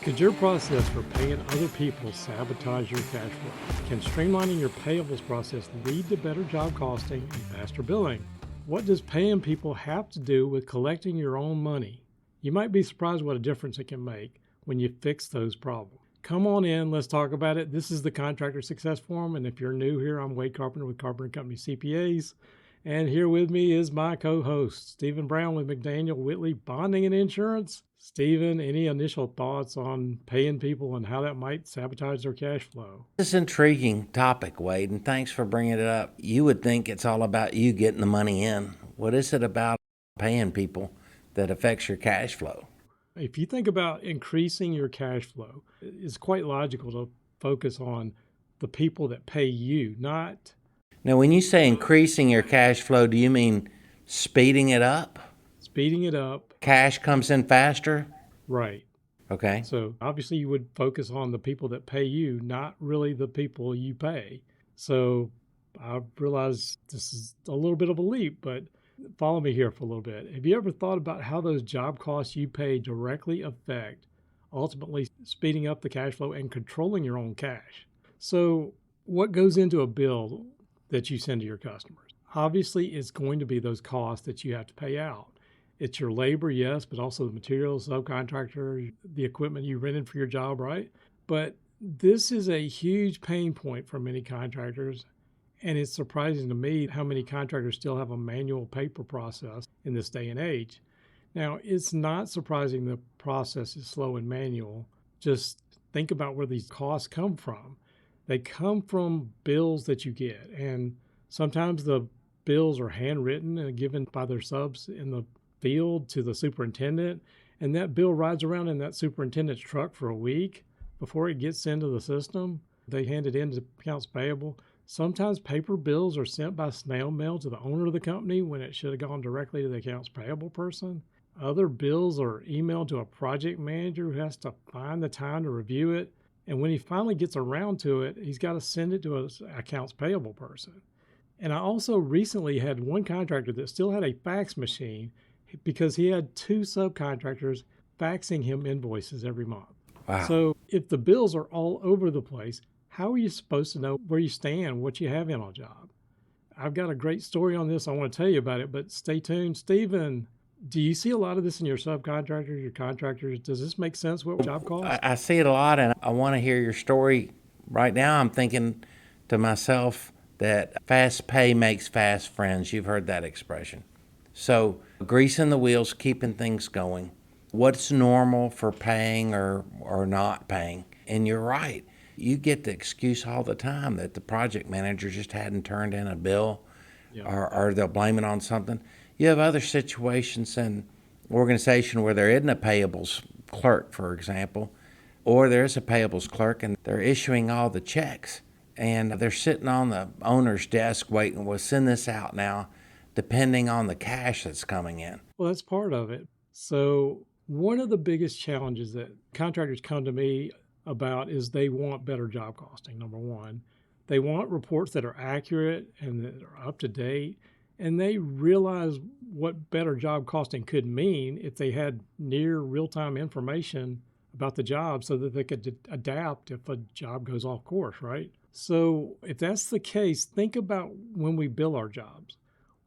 Could your process for paying other people sabotage your cash flow? Can streamlining your payables process lead to better job costing and faster billing? What does paying people have to do with collecting your own money? You might be surprised what a difference it can make when you fix those problems. Come on in, let's talk about it. This is the Contractor Success Forum, and if you're new here, I'm Wade Carpenter with Carpenter Company CPAs. And here with me is my co-host, Stephen Brown with McDaniel Whitley Bonding and Insurance. Stephen, any initial thoughts on paying people and how that might sabotage their cash flow? This is an intriguing topic, Wade, and thanks for bringing it up. You would think it's all about you getting the money in. What is it about paying people that affects your cash flow? If you think about increasing your cash flow, it's quite logical to focus on the people that pay you, not... Now, when you say increasing your cash flow, do you mean speeding it up? Speeding it up. Cash comes in faster? Right. Okay. So obviously you would focus on the people that pay you, not really the people you pay. So I realize this is a little bit of a leap, but follow me here for a little bit. Have you ever thought about how those job costs you pay directly affect ultimately speeding up the cash flow and controlling your own cash? So what goes into a bill that you send to your customers? Obviously, it's going to be those costs that you have to pay out. It's your labor, yes, but also the materials, subcontractor, the equipment you rented for your job, right? But this is a huge pain point for many contractors, and it's surprising to me how many contractors still have a manual paper process in this day and age. Now, it's not surprising the process is slow and manual. Just think about where these costs come from. They come from bills that you get, and sometimes the bills are handwritten and given by their subs in the field to the superintendent, and that bill rides around in that superintendent's truck for a week before it gets into the system. They hand it in to accounts payable. Sometimes paper bills are sent by snail mail to the owner of the company when it should have gone directly to the accounts payable person. Other bills are emailed to a project manager who has to find the time to review it. And when he finally gets around to it, he's got to send it to an accounts payable person. And I also recently had one contractor that still had a fax machine because he had two subcontractors faxing him invoices every month. Wow. So if the bills are all over the place, how are you supposed to know where you stand, what you have in on a job? I've got a great story on this. I want to tell you about it, but stay tuned. Stephen, do you see a lot of this in your subcontractors, your contractors? Does this make sense, what job costs? I see it a lot, and I want to hear your story. Right now, I'm thinking to myself that fast pay makes fast friends. You've heard that expression. So greasing the wheels, keeping things going. What's normal for paying or not paying? And you're right. You get the excuse all the time that the project manager just hadn't turned in a bill, or they'll blame it on something. You have other situations in organization where there isn't a payables clerk, for example, or there's a payables clerk and they're issuing all the checks and they're sitting on the owner's desk waiting, we'll send this out now, depending on the cash that's coming in. Well, that's part of it. So one of the biggest challenges that contractors come to me about is they want better job costing, number one. They want reports that are accurate and that are up to date. And they realize what better job costing could mean if they had near real-time information about the job so that they could adapt if a job goes off course, right? So if that's the case, think about when we bill our jobs.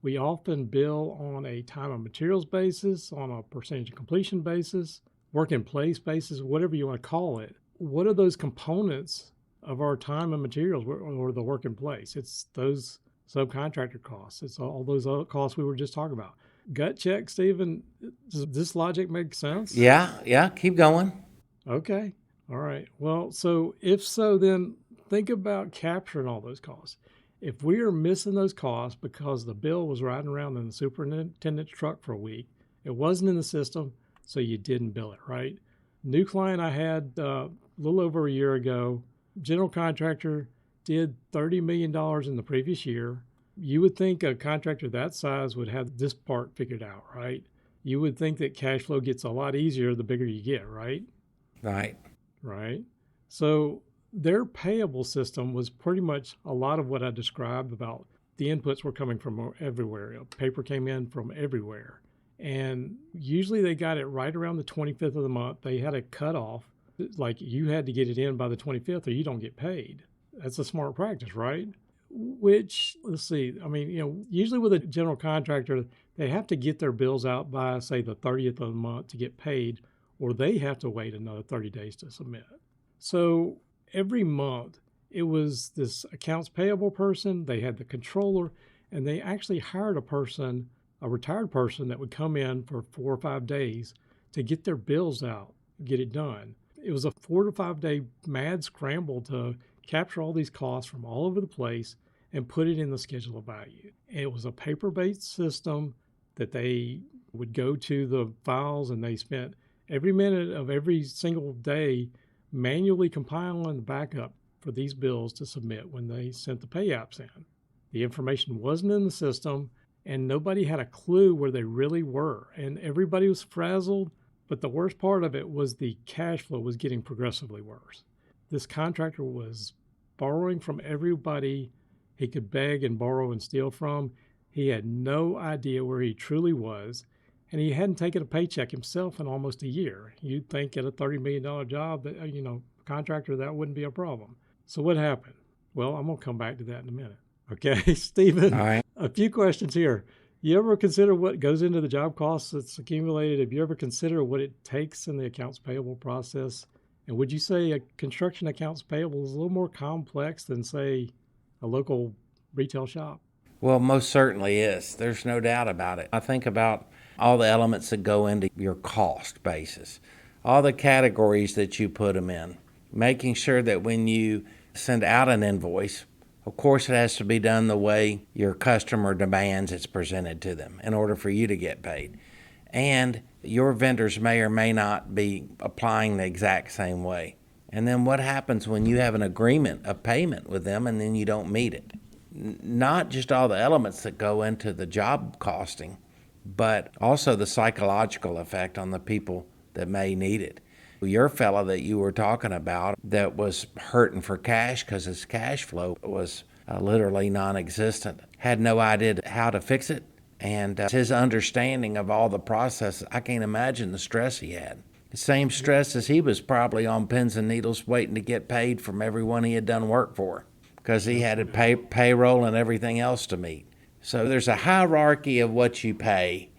We often bill on a time and materials basis, on a percentage of completion basis, work in place basis, whatever you want to call it. What are those components of our time and materials or the work in place? It's those subcontractor costs. It's all those other costs we were just talking about. Gut check, Stephen, does this logic make sense? Yeah, keep going. Okay, all right. Well, so if so, then think about capturing all those costs. If we are missing those costs because the bill was riding around in the superintendent's truck for a week, it wasn't in the system, so you didn't bill it, right? New client I had a little over a year ago, general contractor, did $30 million in the previous year. You would think a contractor that size would have this part figured out, right? You would think that cash flow gets a lot easier the bigger you get, right? Right. So their payable system was pretty much a lot of what I described about the inputs were coming from everywhere. Paper came in from everywhere. And usually they got it right around the 25th of the month. They had a cutoff Like you had to get it in by the 25th or you don't get paid. That's a smart practice, right? Which, let's see, I mean, usually with a general contractor, they have to get their bills out by, say, the 30th of the month to get paid, or they have to wait another 30 days to submit. So every month, it was this accounts payable person, they had the controller, and they actually hired a retired person that would come in for 4 or 5 days to get their bills out, get it done. It was a 4 to 5 day mad scramble to capture all these costs from all over the place and put it in the schedule of value. And it was a paper-based system that they would go to the files, and they spent every minute of every single day manually compiling the backup for these bills to submit when they sent the pay apps in. The information wasn't in the system, and nobody had a clue where they really were. And everybody was frazzled, but the worst part of it was the cash flow was getting progressively worse. This contractor was borrowing from everybody he could beg and borrow and steal from. He had no idea where he truly was, and he hadn't taken a paycheck himself in almost a year. You'd think at a $30 million job that, contractor, that wouldn't be a problem. So what happened? Well, I'm going to come back to that in a minute. Okay, Stephen, All right. a few questions here. You ever consider what goes into the job costs that's accumulated? Have you ever considered what it takes in the accounts payable process? And would you say a construction accounts payable is a little more complex than, say, a local retail shop? Well, most certainly is. There's no doubt about it. I think about all the elements that go into your cost basis, all the categories that you put them in, making sure that when you send out an invoice, of course, it has to be done the way your customer demands it's presented to them in order for you to get paid. And your vendors may or may not be applying the exact same way. And then what happens when you have an agreement of payment with them and then you don't meet it? Not just all the elements that go into the job costing, but also the psychological effect on the people that may need it. Your fella that you were talking about that was hurting for cash because his cash flow was literally non-existent, had no idea how to fix it, and his understanding of all the processes, I can't imagine the stress he had. The same stress as he was probably on pins and needles waiting to get paid from everyone he had done work for, because he had to pay payroll and everything else to meet. So there's a hierarchy of what you pay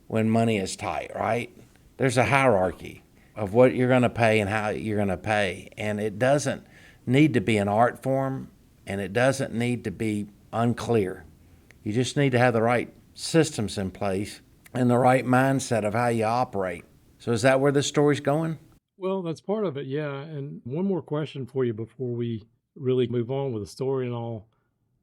when money is tight, right? There's a hierarchy of what you're going to pay and how you're going to pay. And it doesn't need to be an art form, and it doesn't need to be unclear. You just need to have the right systems in place and the right mindset of how you operate. So is that where this story's going? Well, that's part of it, yeah. And one more question for you before we really move on with the story and all.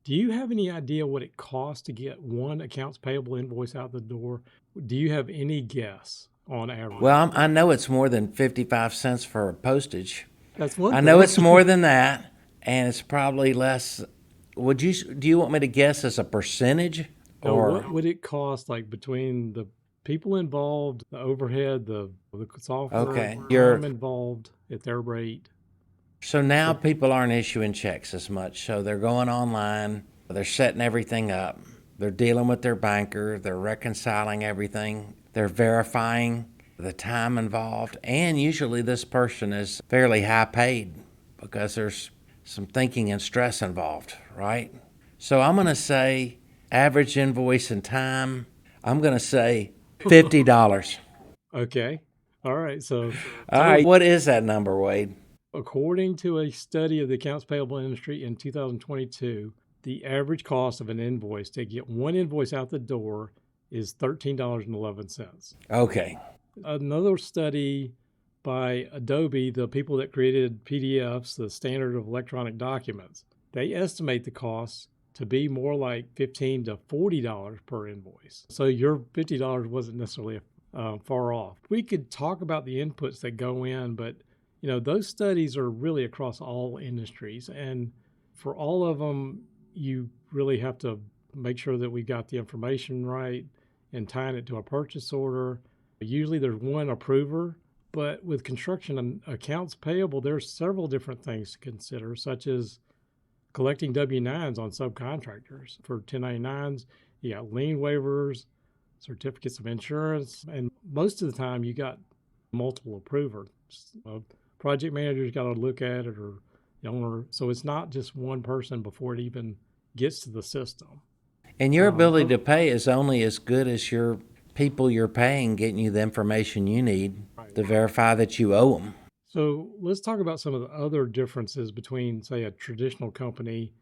Do you have any idea what it costs to get one accounts payable invoice out the door? Do you have any guess on average? Well, I know it's more than 55 cents for postage. That's one I thing. know it's more than that, and it's probably less. Do you want me to guess as a percentage? No, Or what would it cost, like between the people involved, the overhead, the software, Okay, time involved at their rate? so now people aren't issuing checks as much, so they're going online, they're setting everything up, they're dealing with their banker, they're reconciling everything, they're verifying the time involved, and usually this person is fairly high paid because there's some thinking and stress involved, right? So I'm going to say average invoice and time, I'm going to say $50. Okay. All right. So All right, what is that number, Wade? according to a study of the accounts payable industry in 2022, the average cost of an invoice to get one invoice out the door is $13.11. Okay. Another study by Adobe, the people that created PDFs, the standard of electronic documents, they estimate the costs to be more like $15 to $40 per invoice. So your $50 wasn't necessarily far off. We could talk about the inputs that go in, but those studies are really across all industries. And for all of them, you really have to make sure that we got the information right and tying it to a purchase order. Usually there's one approver, but with construction and accounts payable, there's several different things to consider, such as collecting W-9s on subcontractors. For 1099s, you got lien waivers, certificates of insurance, and most of the time you got multiple approvers. project manager's got to look at it, or the owner. So it's not just one person before it even gets to the system. And your ability to pay is only as good as your people you're paying getting you the information you need to verify that you owe them. So let's talk about some of the other differences between, say, a traditional company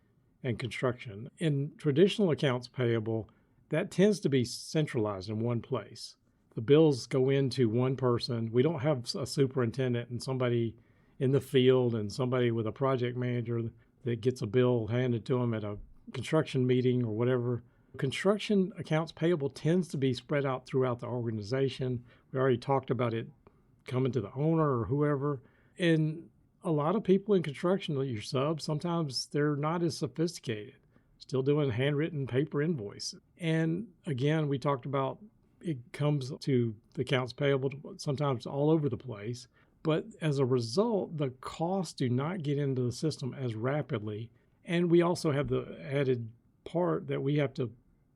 and construction. In traditional accounts payable, that tends to be centralized in one place. The bills go into one person. We don't have a superintendent and somebody in the field and somebody with a project manager that gets a bill handed to them at a construction meeting or whatever. Construction accounts payable tends to be spread out throughout the organization. We already talked about it coming to the owner or whoever. And a lot of people in construction, your subs, sometimes they're not as sophisticated, still doing handwritten paper invoices. And again, we talked about it comes to the accounts payable sometimes all over the place. But as a result, the costs do not get into the system as rapidly. And we also have the added part that we have to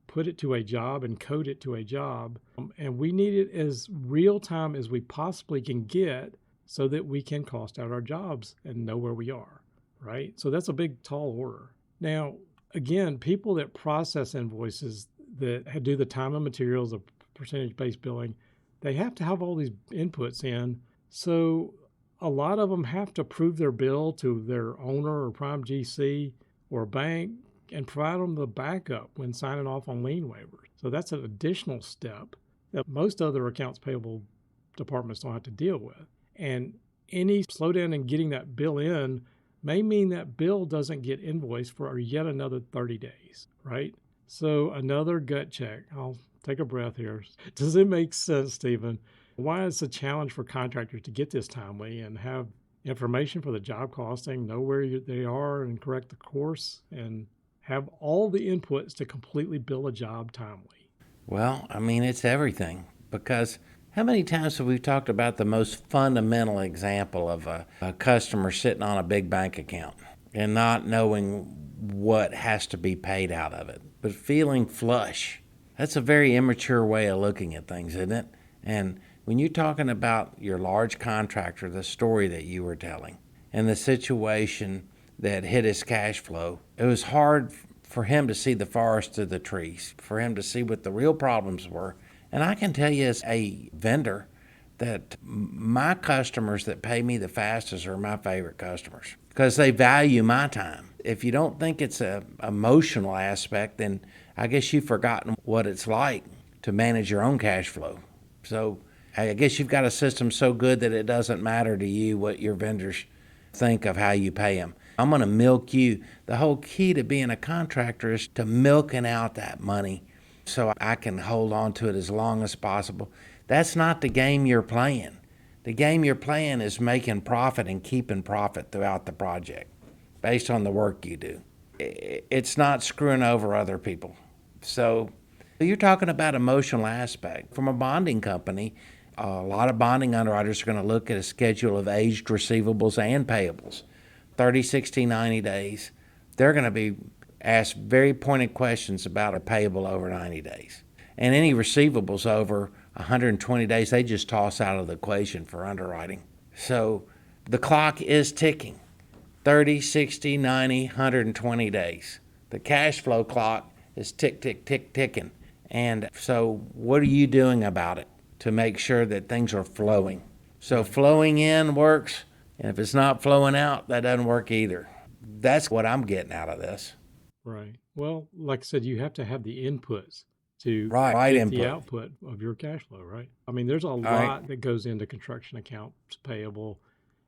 put it to a job and code it to a job. And we need it as real time as we possibly can get so that we can cost out our jobs and know where we are, right? So that's a big, tall order. Now, again, people that process invoices that do the time and materials, the percentage-based billing, they have to have all these inputs in. So a lot of them have to prove their bill to their owner or prime GC or bank and provide them the backup when signing off on lien waivers. So that's an additional step that most other accounts payable departments don't have to deal with. And any slowdown in getting that bill in may mean that bill doesn't get invoiced for yet another 30 days, right? So another gut check. I'll take a breath here. Does it make sense, Stephen? Why is it a challenge for contractors to get this timely and have information for the job costing, know where they are and correct the course, and have all the inputs to completely bill a job timely? Well, I mean, it's everything, because how many times have we talked about the most fundamental example of a customer sitting on a big bank account and not knowing what has to be paid out of it, but feeling flush? That's a very immature way of looking at things, isn't it? And when you're talking about your large contractor, the story that you were telling, and the situation that hit his cash flow, it was hard for him to see the forest through the trees, for him to see what the real problems were. And I can tell you as a vendor that my customers that pay me the fastest are my favorite customers because they value my time. If you don't think it's an emotional aspect, then I guess you've forgotten what it's like to manage your own cash flow. So I guess you've got a system so good that it doesn't matter to you what your vendors think of how you pay them. I'm going to milk you. The whole key to being a contractor is to milking out that money so I can hold on to it as long as possible. That's not the game you're playing. The game you're playing is making profit and keeping profit throughout the project based on the work you do. It's not screwing over other people. So you're talking about emotional aspect. From a bonding company, a lot of bonding underwriters are going to look at a schedule of aged receivables and payables, 30, 60, 90 days. They're going to be asked very pointed questions about a payable over 90 days. And any receivables over 120 days, they just toss out of the equation for underwriting. So the clock is ticking, 30, 60, 90, 120 days. The cash flow clock is tick, tick, tick, ticking. And so what are you doing about it to make sure that things are flowing? So flowing in works, and if it's not flowing out, that doesn't work either. That's what I'm getting out of this. Right. Well, like I said, you have to have the inputs to Right get input. the output of your cash flow, right? I mean, there's a lot that goes into construction accounts payable.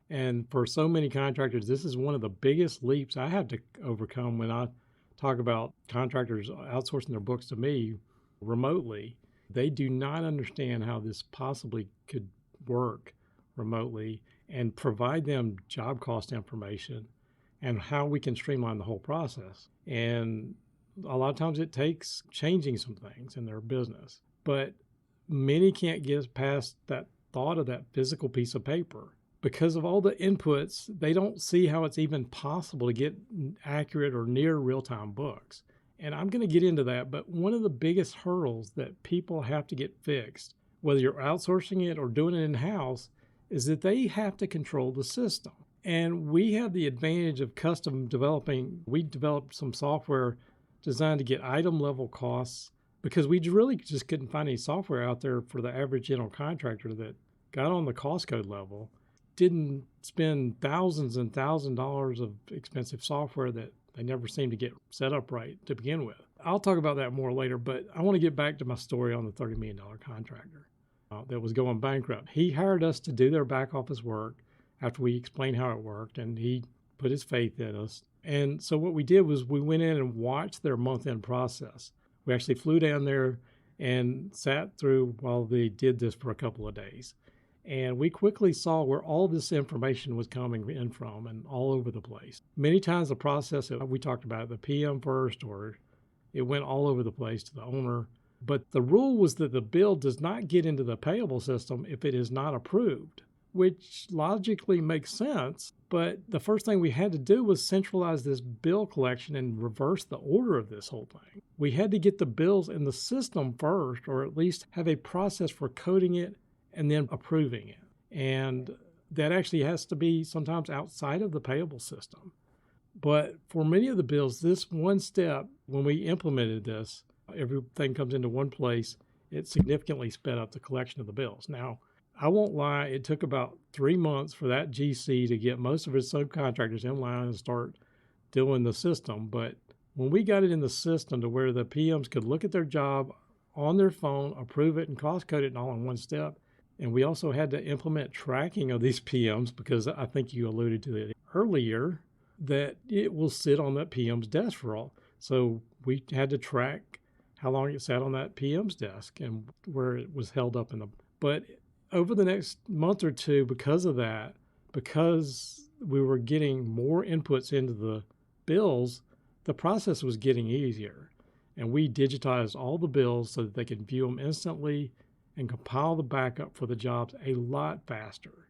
And for so many contractors, this is one of the biggest leaps I have to overcome when I talk about contractors outsourcing their books to me remotely. They do not understand how this possibly could work remotely and provide them job cost information and how we can streamline the whole process. And a lot of times it takes changing some things in their business, but many can't get past that thought of that physical piece of paper. Because of all the inputs, they don't see how it's even possible to get accurate or near real-time books. And I'm going to get into that, but one of the biggest hurdles that people have to get fixed, whether you're outsourcing it or doing it in-house, is that they have to control the system. And we have the advantage of custom developing. We developed some software designed to get item level costs because we really just couldn't find any software out there for the average general contractor that got on the cost code level, didn't spend thousands and thousands of dollars of expensive software that they never seemed to get set up right to begin with. I'll talk about that more later, but I want to get back to my story on the $30 million contractor that was going bankrupt. He hired us to do their back office work after we explained how it worked, and he put his faith in us. And so what we did was we went in and watched their month-end process. We actually flew down there and sat through while they did this for a couple of days. And we quickly saw where all this information was coming in from and all over the place. Many times the process that we talked about, the PM first, or it went all over the place to the owner. But the rule was that the bill does not get into the payable system if it is not approved, which logically makes sense. But the first thing we had to do was centralize this bill collection and reverse the order of this whole thing. We had to get the bills in the system first, or at least have a process for coding it and then approving it. And that actually has to be sometimes outside of the payable system. But for many of the bills, this one step, when we implemented this, everything comes into one place, it significantly sped up the collection of the bills. Now, I won't lie, it took about 3 months for that GC to get most of his subcontractors in line and start doing the system. But when we got it in the system to where the PMs could look at their job on their phone, approve it, and cost code it all in one step, and we also had to implement tracking of these PMs because I think you alluded to it earlier, that it will sit on that PM's desk for all. So we had to track how long it sat on that PM's desk and where it was held up in the. But over the next month or two, because of that, because we were getting more inputs into the bills, the process was getting easier. And we digitized all the bills so that they could view them instantly and compile the backup for the jobs a lot faster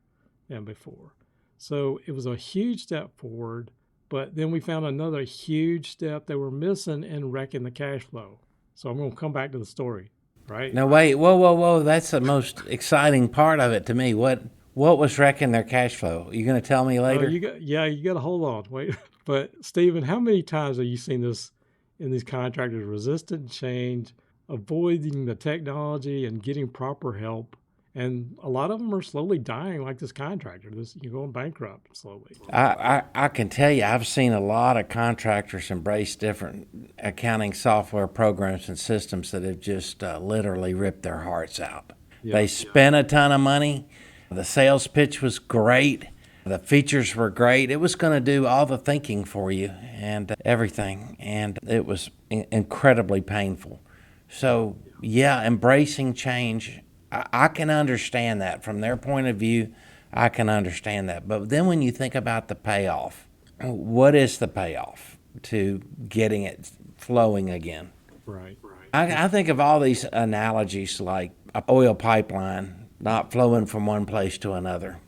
than before. So it was a huge step forward, but then we found another huge step that we're missing in wrecking the cash flow. So I'm going to come back to the story, right? Now wait, whoa! That's the most exciting part of it to me. What was wrecking their cash flow? Are you going to tell me later? You got to hold on, wait. But Stephen, how many times have you seen this in these contractors resistant change, avoiding the technology and getting proper help? And a lot of them are slowly dying like this contractor. You're going bankrupt slowly. I can tell you, I've seen a lot of contractors embrace different accounting software programs and systems that have just literally ripped their hearts out. They spent a ton of money. The sales pitch was great. The features were great. It was going to do all the thinking for you and everything. And it was incredibly painful. So, embracing change, I can understand that. From their point of view, I can understand that. But then when you think about the payoff, what is the payoff to getting it flowing again? Right. I think of all these analogies like an oil pipeline not flowing from one place to another.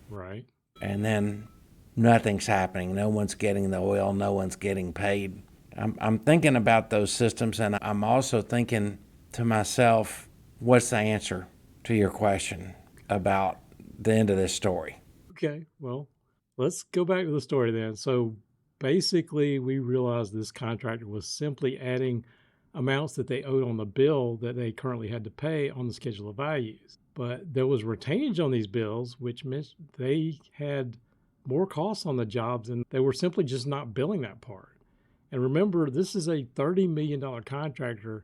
Right. And then nothing's happening. No one's getting the oil. No one's getting paid. I'm thinking about those systems, and I'm also thinking to myself, what's the answer to your question about the end of this story? Okay, well, let's go back to the story then. So basically, we realized this contractor was simply adding amounts that they owed on the bill that they currently had to pay on the schedule of values. But there was retainage on these bills, which meant they had more costs on the jobs, and they were simply just not billing that part. And remember, this is a $30 million contractor,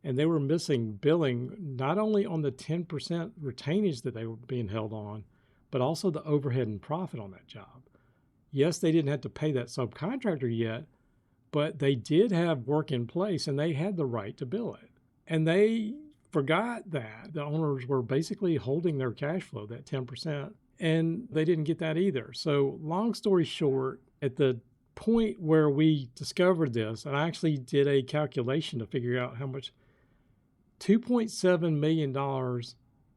and they were missing billing not only on the 10% retainage that they were being held on, but also the overhead and profit on that job. Yes, they didn't have to pay that subcontractor yet, but they did have work in place, and they had the right to bill it. And they forgot that the owners were basically holding their cash flow, that 10%, and they didn't get that either. So long story short, at the point where we discovered this, and I actually did a calculation to figure out how much, $2.7 million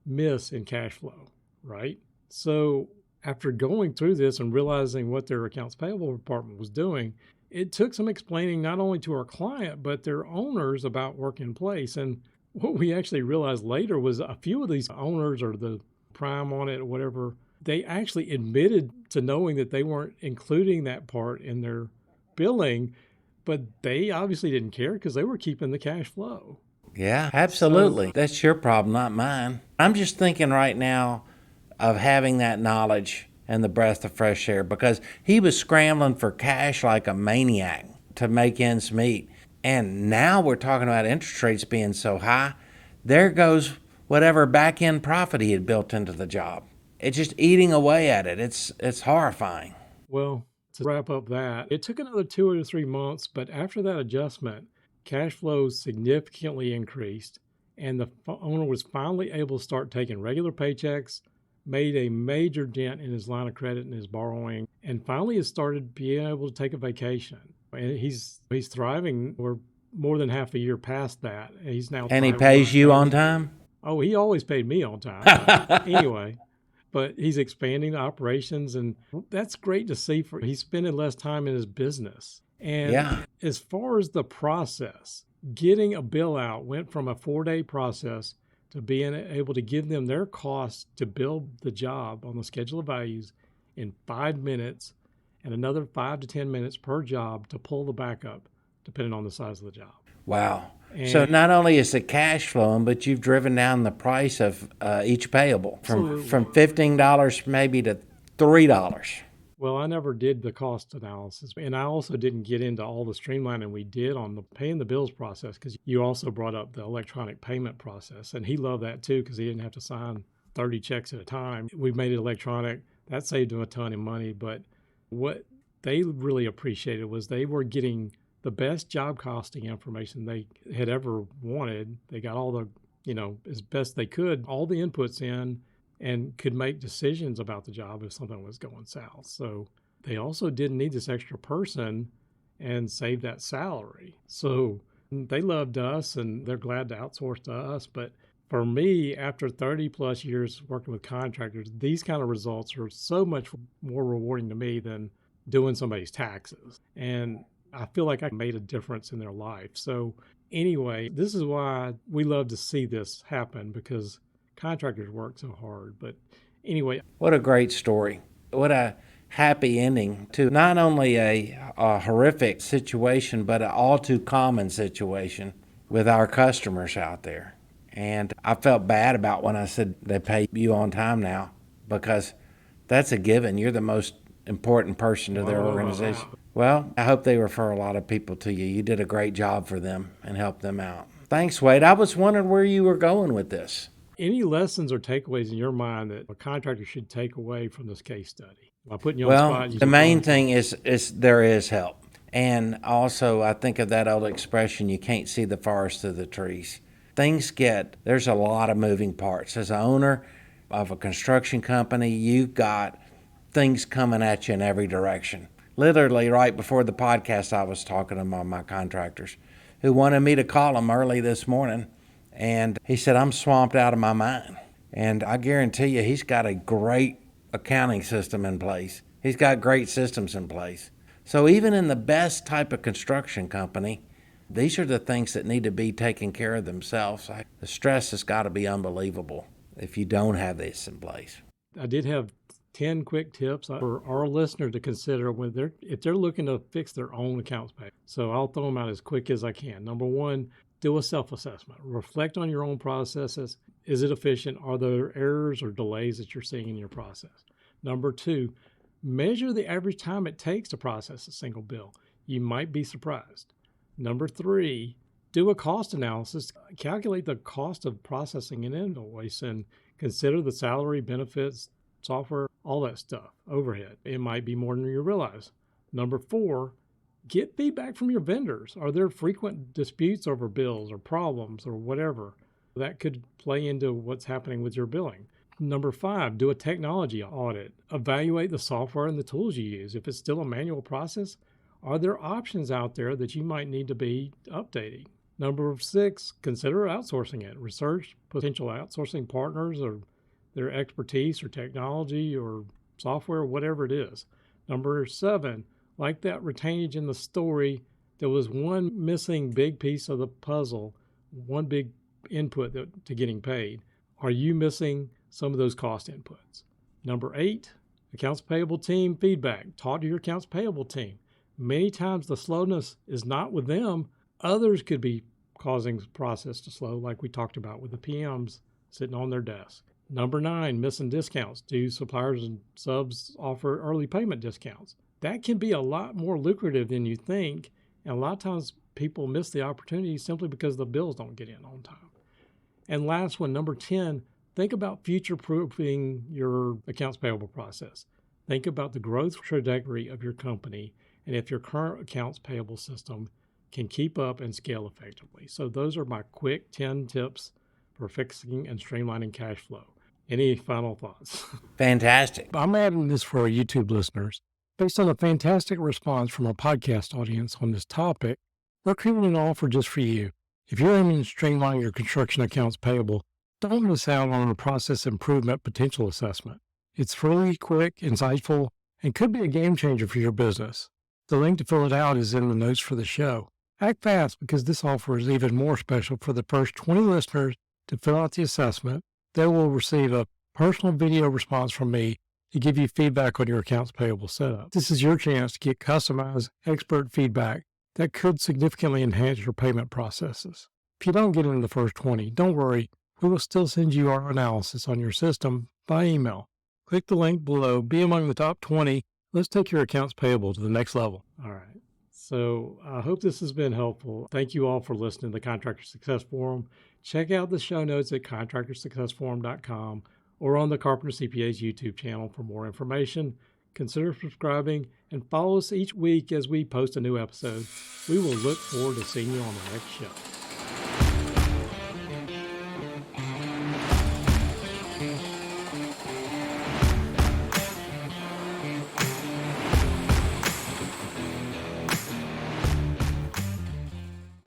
miss in cash flow, right? So after going through this and realizing what their accounts payable department was doing, it took some explaining not only to our client, but their owners about work in place. And what we actually realized later was a few of these owners, or the prime on it or whatever, they actually admitted to knowing that they weren't including that part in their billing, but they obviously didn't care because they were keeping the cash flow. Yeah, absolutely. That's your problem, not mine. I'm just thinking right now of having that knowledge and the breath of fresh air, because he was scrambling for cash like a maniac to make ends meet. And now we're talking about interest rates being so high. There goes whatever back end profit he had built into the job. It's just eating away at it. It's horrifying. Well, to wrap up that, it took another 2 or 3 months, but after that adjustment, cash flow significantly increased, and the owner was finally able to start taking regular paychecks, made a major dent in his line of credit and his borrowing, and finally has started being able to take a vacation. And he's thriving. We're more than half a year past that. He's now And he thriving pays you on time? Oh, he always paid me on time. Anyway, but he's expanding the operations, and that's great to see. He's spending less time in his business. And Yeah. as far as the process, getting a bill out went from a 4-day process to being able to give them their cost to build the job on the schedule of values in 5 minutes, and another 5 to 10 minutes per job to pull the backup, depending on the size of the job. Wow. And So not only is the cash flowing, but you've driven down the price of each payable from $15 maybe to $3. Well, I never did the cost analysis, and I also didn't get into all the streamlining we did on the paying the bills process, because you also brought up the electronic payment process, and he loved that too because he didn't have to sign 30 checks at a time. We made it electronic. That saved him a ton of money, but what they really appreciated was they were getting the best job costing information they had ever wanted. They got all the, as best they could, all the inputs in, and could make decisions about the job if something was going south. So they also didn't need this extra person and save that salary. So they loved us and they're glad to outsource to us. But for me, after 30 plus years working with contractors, these kind of results are so much more rewarding to me than doing somebody's taxes. And I feel like I made a difference in their life. So anyway, this is why we love to see this happen, because contractors work so hard. But anyway. What a great story. What a happy ending to not only a horrific situation, but an all too common situation with our customers out there. And I felt bad about when I said they pay you on time now, because that's a given. You're the most important person to their organization. Well, I hope they refer a lot of people to you. You did a great job for them and helped them out. Thanks, Wade. I was wondering where you were going with this. Any lessons or takeaways in your mind that a contractor should take away from this case study? By putting you on the spot. Well, the main thing is there is help. And also, I think of that old expression, you can't see the forest through the trees. There's a lot of moving parts. As an owner of a construction company, you've got things coming at you in every direction. Literally, right before the podcast, I was talking to my contractors who wanted me to call them early this morning. And he said, I'm swamped out of my mind. And I guarantee you, he's got a great accounting system in place. He's got great systems in place. So even in the best type of construction company, these are the things that need to be taken care of themselves. The stress has got to be unbelievable if you don't have this in place. I did have 10 quick tips for our listener to consider if they're looking to fix their own accounts payable. So I'll throw them out as quick as I can. Number one, do a self-assessment. Reflect on your own processes. Is it efficient? Are there errors or delays that you're seeing in your process? Number two, measure the average time it takes to process a single bill. You might be surprised. Number three, do a cost analysis. Calculate the cost of processing an invoice and consider the salary, benefits, software, all that stuff, overhead. It might be more than you realize. Number four, get feedback from your vendors. Are there frequent disputes over bills or problems or whatever? That could play into what's happening with your billing. Number five, do a technology audit. Evaluate the software and the tools you use. If it's still a manual process, are there options out there that you might need to be updating? Number six, consider outsourcing it. Research potential outsourcing partners or their expertise or technology or software, whatever it is. Number seven, like that retainage in the story, there was one missing big piece of the puzzle, one big input to getting paid. Are you missing some of those cost inputs? Number 8, accounts payable team feedback. Talk to your accounts payable team. Many times the slowness is not with them. Others could be causing the process to slow, like we talked about with the PMs sitting on their desk. Number 9, missing discounts. Do suppliers and subs offer early payment discounts? That can be a lot more lucrative than you think, and a lot of times people miss the opportunity simply because the bills don't get in on time. And last one, number 10, think about future-proofing your accounts payable process. Think about the growth trajectory of your company and if your current accounts payable system can keep up and scale effectively. So those are my quick 10 tips for fixing and streamlining cash flow. Any final thoughts? Fantastic. I'm adding this for our YouTube listeners. Based on a fantastic response from our podcast audience on this topic, we're creating an offer just for you. If you're aiming to streamline your construction accounts payable, don't miss out on a process improvement potential assessment. It's free, quick, insightful, and could be a game changer for your business. The link to fill it out is in the notes for the show. Act fast because this offer is even more special for the first 20 listeners to fill out the assessment. They will receive a personal video response from me to give you feedback on your accounts payable setup. This is your chance to get customized expert feedback that could significantly enhance your payment processes. If you don't get in the first 20, don't worry. We will still send you our analysis on your system by email. Click the link below. Be among the top 20. Let's take your accounts payable to the next level. All right. So I hope this has been helpful. Thank you all for listening to the Contractor Success Forum. Check out the show notes at contractorsuccessforum.com or on the Carpenter CPA's YouTube channel for more information. Consider subscribing and follow us each week as we post a new episode. We will look forward to seeing you on the next show.